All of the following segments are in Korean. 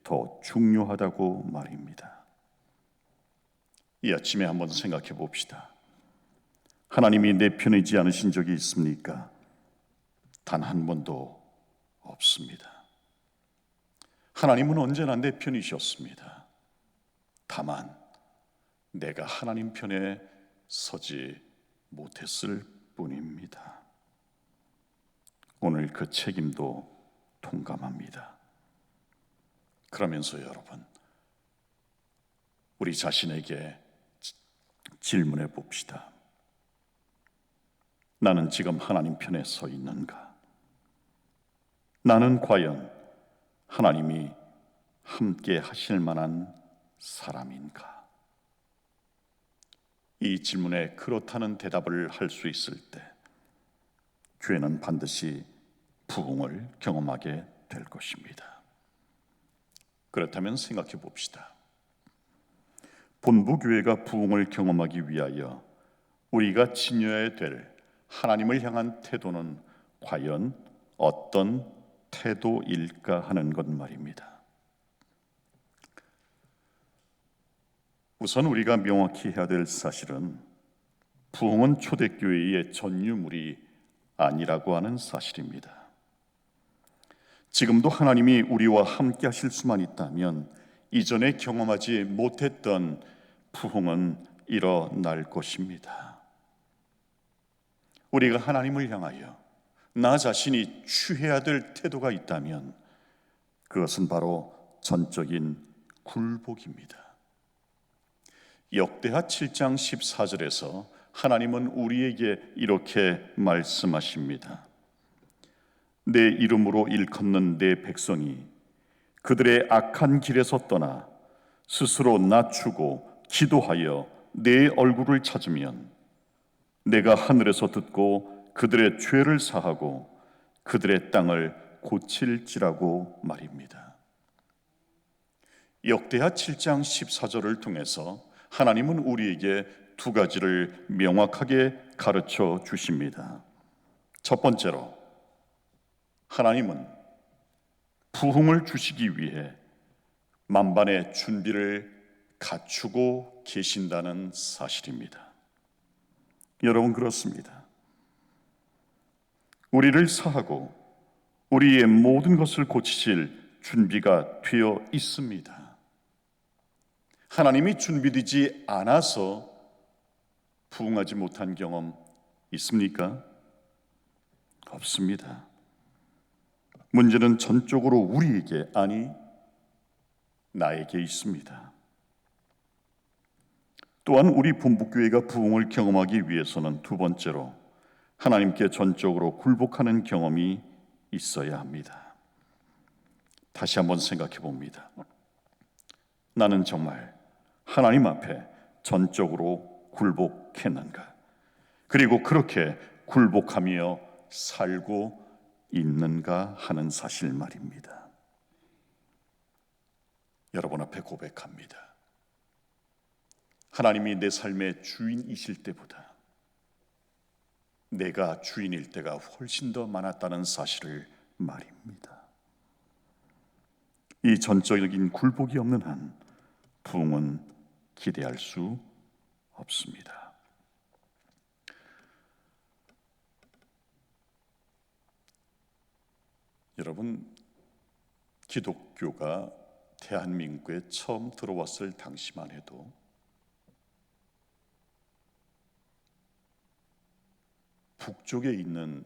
더 중요하다고 말입니다. 이 아침에 한번 생각해 봅시다. 하나님이 내 편이지 않으신 적이 있습니까? 단 한 번도 없습니다. 하나님은 언제나 내 편이셨습니다. 다만 내가 하나님 편에 서지 못했을 뿐입니다. 오늘 그 책임도 통감합니다. 그러면서 여러분, 우리 자신에게 질문해 봅시다. 나는 지금 하나님 편에 서 있는가? 나는 과연 하나님이 함께 하실 만한 사람인가? 이 질문에 그렇다는 대답을 할 수 있을 때 교회는 반드시 부흥을 경험하게 될 것입니다. 그렇다면 생각해 봅시다. 본부교회가 부흥을 경험하기 위하여 우리가 지녀야 될 하나님을 향한 태도는 과연 어떤 태도일까 하는 것 말입니다. 우선 우리가 명확히 해야 될 사실은 부흥은 초대교회의 전유물이 아니라고 하는 사실입니다. 지금도 하나님이 우리와 함께 하실 수만 있다면 이전에 경험하지 못했던 부흥은 일어날 것입니다. 우리가 하나님을 향하여 나 자신이 취해야 될 태도가 있다면 그것은 바로 전적인 굴복입니다. 역대하 7장 14절에서 하나님은 우리에게 이렇게 말씀하십니다. 내 이름으로 일컫는 내 백성이 그들의 악한 길에서 떠나 스스로 낮추고 기도하여 내 얼굴을 찾으면 내가 하늘에서 듣고 그들의 죄를 사하고 그들의 땅을 고칠지라고 말입니다. 역대하 7장 14절을 통해서 하나님은 우리에게 두 가지를 명확하게 가르쳐 주십니다. 첫 번째로 하나님은 부흥을 주시기 위해 만반의 준비를 갖추고 계신다는 사실입니다. 여러분, 그렇습니다. 우리를 사하고 우리의 모든 것을 고치실 준비가 되어 있습니다. 하나님이 준비되지 않아서 부흥하지 못한 경험 있습니까? 없습니다. 문제는 전적으로 우리에게, 아니 나에게 있습니다. 또한 우리 본부교회가 부흥을 경험하기 위해서는 두 번째로 하나님께 전적으로 굴복하는 경험이 있어야 합니다. 다시 한번 생각해 봅니다. 나는 정말 하나님 앞에 전적으로 굴복했는가? 그리고 그렇게 굴복하며 살고 있는가 하는 사실 말입니다. 여러분 앞에 고백합니다. 하나님이 내 삶의 주인이실 때보다 내가 주인일 때가 훨씬 더 많았다는 사실을 말입니다. 이 전적인 굴복이 없는 한 부흥은 기대할 수 없습니다. 여러분, 기독교가 대한민국에 처음 들어왔을 당시만 해도 북쪽에 있는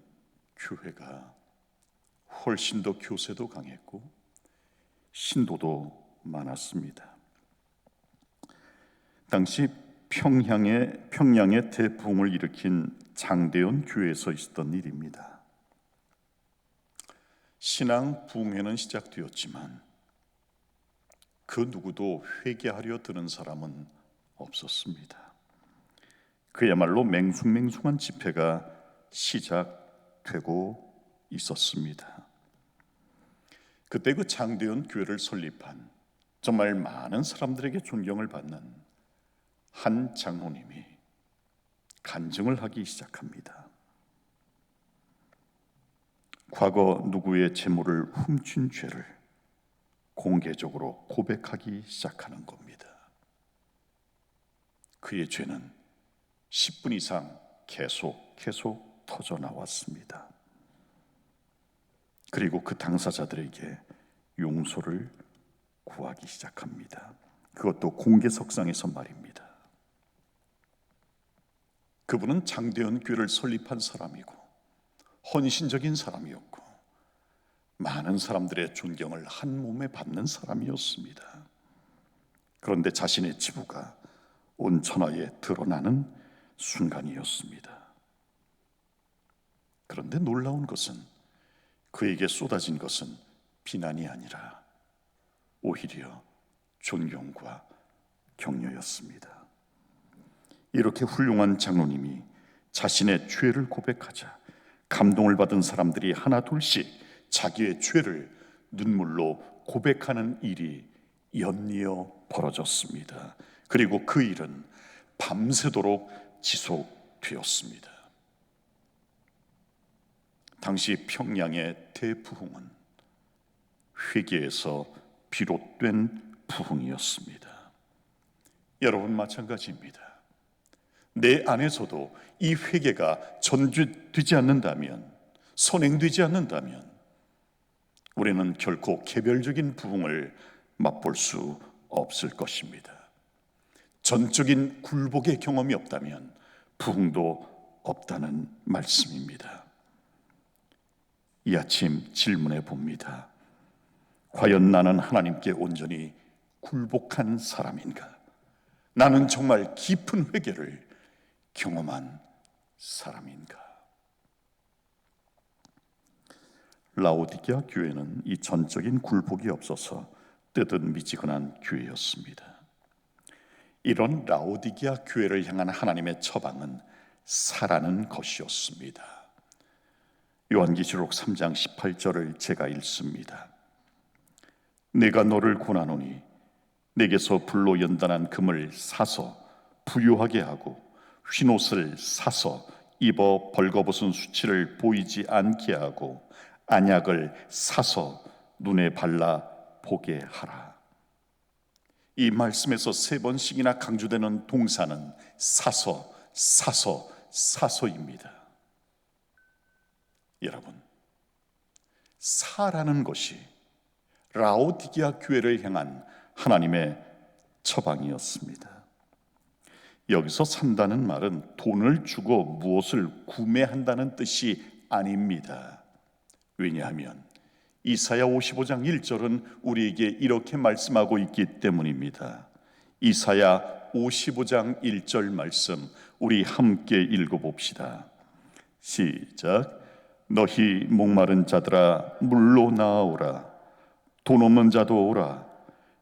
교회가 훨씬 더 교세도 강했고 신도도 많았습니다. 당시 평양의 대부흥을 일으킨 장대현 교회에서 있었던 일입니다. 신앙 부흥회는 시작되었지만 그 누구도 회개하려 드는 사람은 없었습니다. 그야말로 맹숭맹숭한 집회가 시작되고 있었습니다. 그때 그 장대현 교회를 설립한 정말 많은 사람들에게 존경을 받는 한 장로님이 간증을 하기 시작합니다. 과거 누구의 재물을 훔친 죄를 공개적으로 고백하기 시작하는 겁니다. 그의 죄는 10분 이상 계속 터져 나왔습니다. 그리고 그 당사자들에게 용서를 구하기 시작합니다. 그것도 공개석상에서 말입니다. 그분은 장대현 교회를 설립한 사람이고 헌신적인 사람이었고 많은 사람들의 존경을 한 몸에 받는 사람이었습니다. 그런데 자신의 지부가 온 천하에 드러나는 순간이었습니다. 그런데 놀라운 것은 그에게 쏟아진 것은 비난이 아니라 오히려 존경과 격려였습니다. 이렇게 훌륭한 장로님이 자신의 죄를 고백하자 감동을 받은 사람들이 하나 둘씩 자기의 죄를 눈물로 고백하는 일이 연이어 벌어졌습니다. 그리고 그 일은 밤새도록 지속되었습니다. 당시 평양의 대부흥은 회개에서 비롯된 부흥이었습니다. 여러분 마찬가지입니다. 내 안에서도 이 회개가 전제되지 않는다면, 선행되지 않는다면 우리는 결코 개별적인 부흥을 맛볼 수 없을 것입니다. 전적인 굴복의 경험이 없다면 부흥도 없다는 말씀입니다. 이 아침 질문해 봅니다. 과연 나는 하나님께 온전히 굴복한 사람인가? 나는 정말 깊은 회개를 경험한 사람인가? 라오디게아 교회는 이 전적인 굴복이 없어서 뜨뜻미지근한 교회였습니다. 이런 라오디게아 교회를 향한 하나님의 처방은 사라는 것이었습니다. 요한계시록 3장 18절을 제가 읽습니다. 내가 너를 권하노니 내게서 불로 연단한 금을 사서 부유하게 하고 흰옷을 사서 입어 벌거벗은 수치를 보이지 않게 하고 안약을 사서 눈에 발라 보게 하라. 이 말씀에서 3번씩이나 강조되는 동사는 사서입니다. 여러분, 사라는 것이 라오디게아 교회를 향한 하나님의 처방이었습니다. 여기서 산다는 말은 돈을 주고 무엇을 구매한다는 뜻이 아닙니다. 왜냐하면 이사야 55장 1절은 우리에게 이렇게 말씀하고 있기 때문입니다. 이사야 55장 1절 말씀 우리 함께 읽어봅시다. 시작. 너희 목마른 자들아 물로 나아오라. 돈 없는 자도 오라.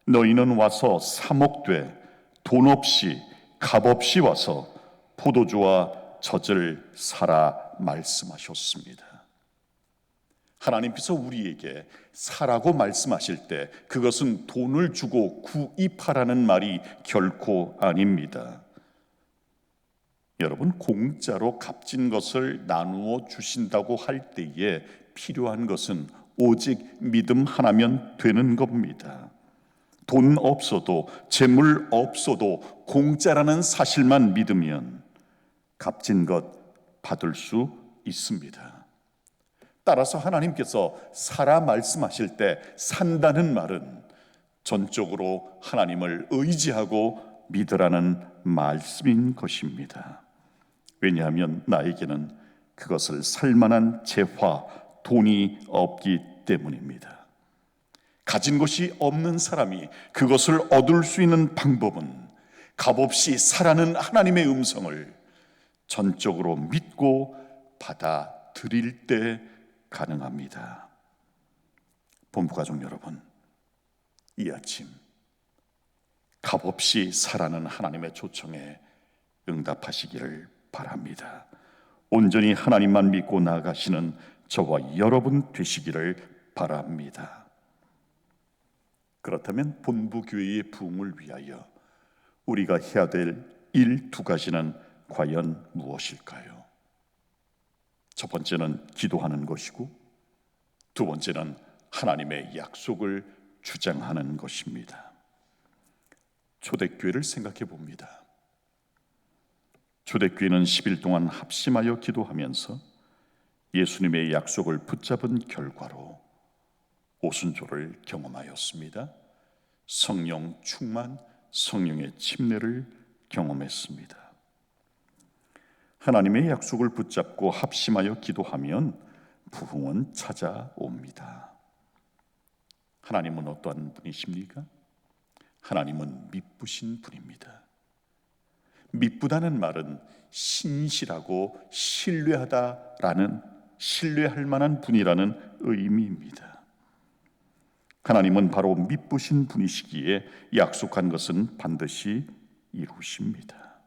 너희는 와서 사먹되 돈 없이 값 없이 와서 포도주와 젖을 사라 말씀하셨습니다. 하나님께서 우리에게 사라고 말씀하실 때 그것은 돈을 주고 구입하라는 말이 결코 아닙니다. 여러분, 공짜로 값진 것을 나누어 주신다고 할 때에 필요한 것은 오직 믿음 하나면 되는 겁니다. 돈 없어도 재물 없어도 공짜라는 사실만 믿으면 값진 것 받을 수 있습니다. 따라서 하나님께서 사라 말씀하실 때 산다는 말은 전적으로 하나님을 의지하고 믿으라는 말씀인 것입니다. 왜냐하면 나에게는 그것을 살 만한 재화, 돈이 없기 때문입니다. 가진 것이 없는 사람이 그것을 얻을 수 있는 방법은 값없이 사라는 하나님의 음성을 전적으로 믿고 받아들일 때 가능합니다. 본부가족 여러분, 이 아침 값없이 사라는 하나님의 초청에 응답하시기를 바랍니다. 온전히 하나님만 믿고 나아가시는 저와 여러분 되시기를 바랍니다. 그렇다면 본부교회의 부흥을 위하여 우리가 해야 될 일 2가지는 과연 무엇일까요? 첫 번째는 기도하는 것이고, 두 번째는 하나님의 약속을 주장하는 것입니다. 초대교회를 생각해 봅니다. 초대교회는 10일 동안 합심하여 기도하면서 예수님의 약속을 붙잡은 결과로 오순절을 경험하였습니다. 성령 충만, 성령의 침례를 경험했습니다. 하나님의 약속을 붙잡고 합심하여 기도하면 부흥은 찾아옵니다. 하나님은 어떠한 분이십니까? 하나님은 미쁘신 분입니다. 미쁘다는 말은 신실하고 신뢰할 만한 분이라는 의미입니다. 하나님은 바로 미쁘신 분이시기에 약속한 것은 반드시 이루십니다.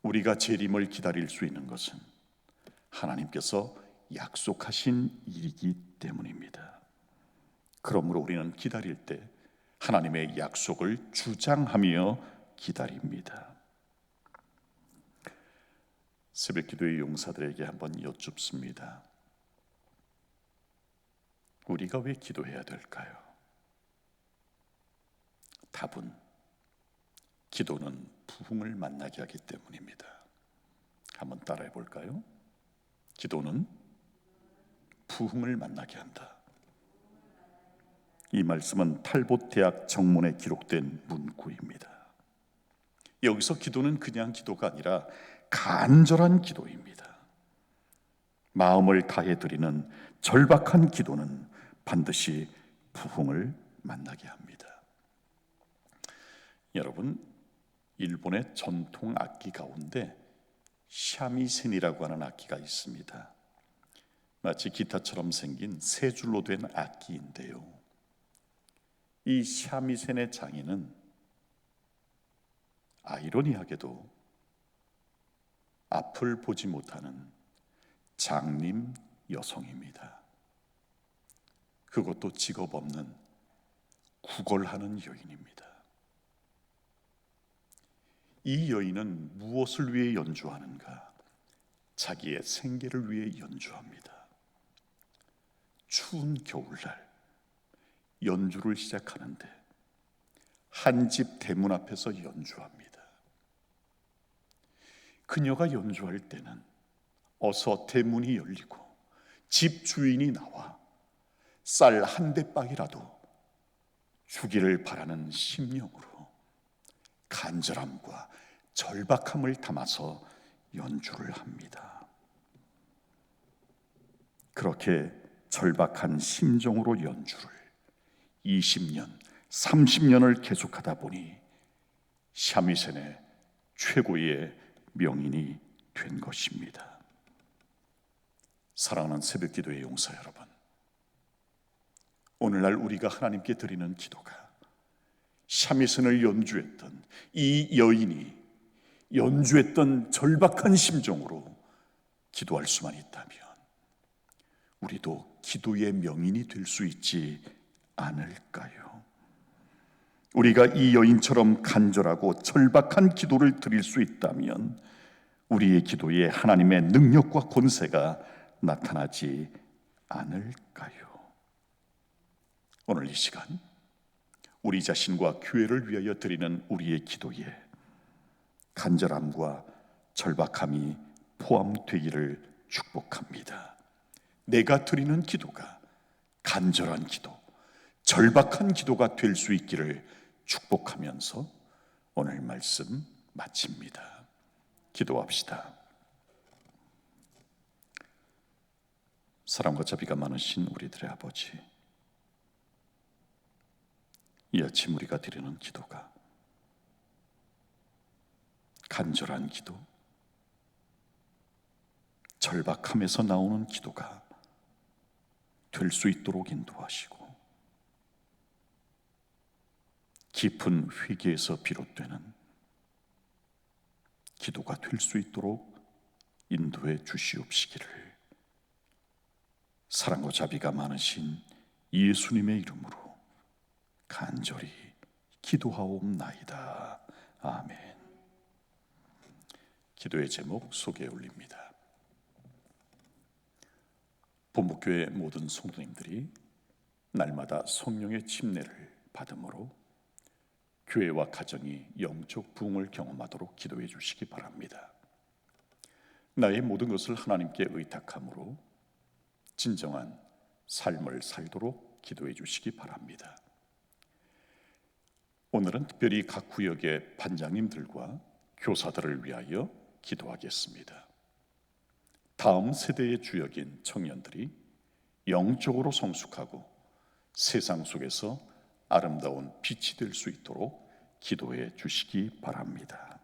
우리가 재림을 기다릴 수 있는 것은 하나님께서 약속하신 일이기 때문입니다. 그러므로 우리는 기다릴 때 하나님의 약속을 주장하며 기다립니다. 새벽기도의 용사들에게 한번 여쭙습니다. 우리가 왜 기도해야 될까요? 답은 기도는 부흥을 만나게 하기 때문입니다. 한번 따라해 볼까요? 기도는 부흥을 만나게 한다. 이 말씀은 탈봇 대학 정문에 기록된 문구입니다. 여기서 기도는 그냥 기도가 아니라 간절한 기도입니다. 마음을 다해 드리는 절박한 기도는 반드시 부흥을 만나게 합니다. 여러분, 일본의 전통 악기 가운데 샤미센이라고 하는 악기가 있습니다. 마치 기타처럼 생긴 세 줄로 된 악기인데요. 이 샤미센의 장인은 아이러니하게도 앞을 보지 못하는 장님 여성입니다. 그것도 직업 없는 구걸하는 여인입니다. 이 여인은 무엇을 위해 연주하는가? 자기의 생계를 위해 연주합니다. 추운 겨울날 연주를 시작하는데 한 집 대문 앞에서 연주합니다. 그녀가 연주할 때는 어서 대문이 열리고 집 주인이 나와 쌀 한 대박이라도 주기를 바라는 심령으로 간절함과 절박함을 담아서 연주를 합니다. 그렇게 절박한 심정으로 연주를 20년, 30년을 계속하다 보니 샤미센의 최고의 명인이 된 것입니다. 사랑하는 새벽기도의 용사 여러분, 오늘날 우리가 하나님께 드리는 기도가 샤미센을 연주했던 이 여인이 연주했던 절박한 심정으로 기도할 수만 있다면 우리도 기도의 명인이 될 수 있지 않을까요? 우리가 이 여인처럼 간절하고 절박한 기도를 드릴 수 있다면 우리의 기도에 하나님의 능력과 권세가 나타나지 않을까요? 오늘 이 시간 우리 자신과 교회를 위하여 드리는 우리의 기도에 간절함과 절박함이 포함되기를 축복합니다. 내가 드리는 기도가 간절한 기도, 절박한 기도가 될 수 있기를 축복하면서 오늘 말씀 마칩니다. 기도합시다. 사랑과 자비가 많으신 우리들의 아버지, 이 아침 우리가 드리는 기도가 간절한 기도, 절박함에서 나오는 기도가 될 수 있도록 인도하시고 깊은 회개에서 비롯되는 기도가 될 수 있도록 인도해 주시옵시기를 사랑과 자비가 많으신 예수님의 이름으로 간절히 기도하옵나이다. 아멘. 기도의 제목 소개해 올립니다. 본목교회 모든 성도님들이 날마다 성령의 침례를 받음으로 교회와 가정이 영적 부흥을 경험하도록 기도해 주시기 바랍니다. 나의 모든 것을 하나님께 의탁함으로 진정한 삶을 살도록 기도해 주시기 바랍니다. 오늘은 특별히 각 구역의 반장님들과 교사들을 위하여 기도하겠습니다. 다음 세대의 주역인 청년들이 영적으로 성숙하고 세상 속에서 아름다운 빛이 될 수 있도록 기도해 주시기 바랍니다.